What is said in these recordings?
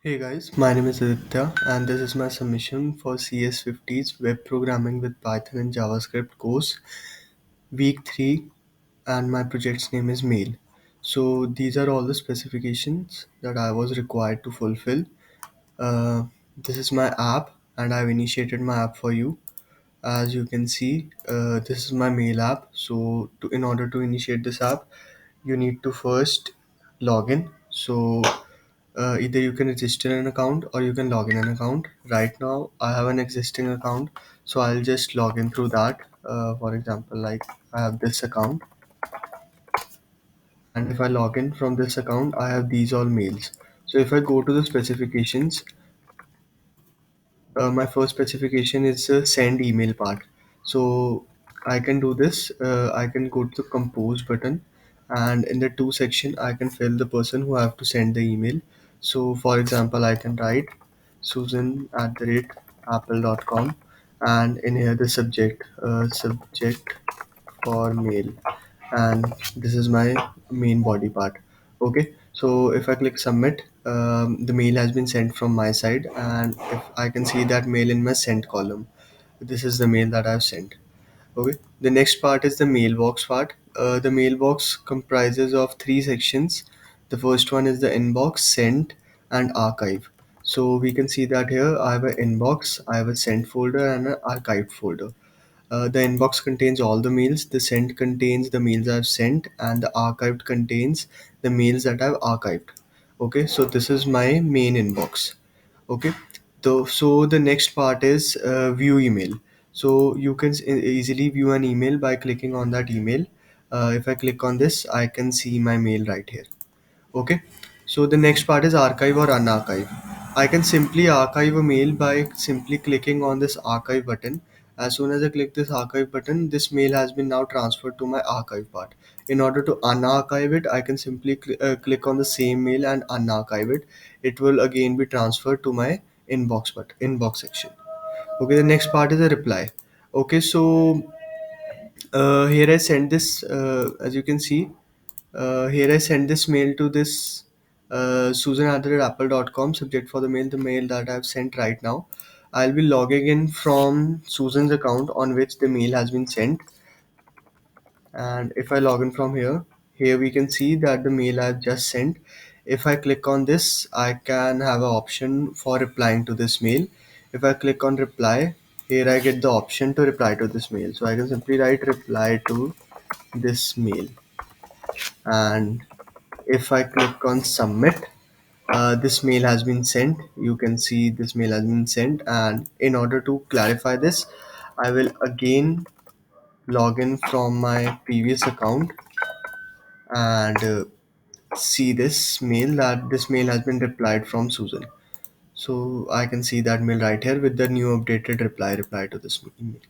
Hey guys, my name is Aditya and this is my submission for CS50's Web Programming with Python and JavaScript course, week 3, and my project's name is Mail. So these are all the specifications that I was required to fulfill. Uh, this is my app and I've initiated my app for you. As you can see, this is my Mail app. So in order to initiate this app, you need to first log in. So either you can register an account or you can log in an account. Right now I have an existing account, so I'll just log in through that. For example, like I have this account, and if I log in from this account I have these all mails. So if I go to the specifications, my first specification is the send email part. So I can do this. I can go to the compose button, and in the to section I can fill the person who I have to send the email. So for example, I can write susan@apple.com, and in here the subject for mail, and this is my main body part. Okay, so if I click submit, the mail has been sent from my side, and if I can see that mail in my sent column, this is the mail that I've sent. Okay, the next part is the mailbox part. The mailbox comprises of three sections. The first one is the inbox, sent, and archive. So we can see that here I have an inbox, I have a sent folder, and an archived folder. The inbox contains all the mails, the sent contains the mails I've sent, and the archived contains the mails that I've archived. Okay, so this is my main inbox. Okay, so the next part is view email. So you can easily view an email by clicking on that email. If I click on this, I can see my mail right here. Okay, so the next part is archive or unarchive. I can simply archive a mail by simply clicking on this archive button. As soon as I click this archive button, this mail has been now transferred to my archive part. In order to unarchive it, I can simply click on the same mail and unarchive it. It will again be transferred to my inbox section. Okay, the next part is a reply. Okay, so here I send this, as you can see, here I send this mail to this susan@apple.com, subject for the mail that I've sent right now. I'll be logging in from Susan's account on which the mail has been sent. And if I log in from here we can see that the mail I've just sent. If I click on this, I can have an option for replying to this mail. If I click on reply, here I get the option to reply to this mail. So I can simply write reply to this mail. And if I click on submit, this mail has been sent. You can see this mail has been sent. And in order to clarify this, I will again log in from my previous account and see this mail has been replied from Susan. So I can see that mail right here with the new updated reply to this email.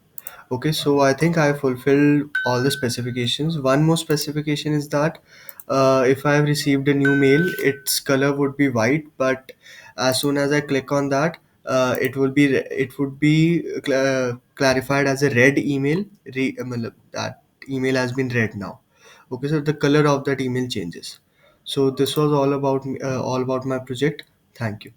Okay, so I think I fulfilled all the specifications. One more specification is that if I have received a new mail, its color would be white, but as soon as I click on that, it would be clarified as a red email. That email has been read now. Okay, so the color of that email changes. So this was all about all about my project. Thank you.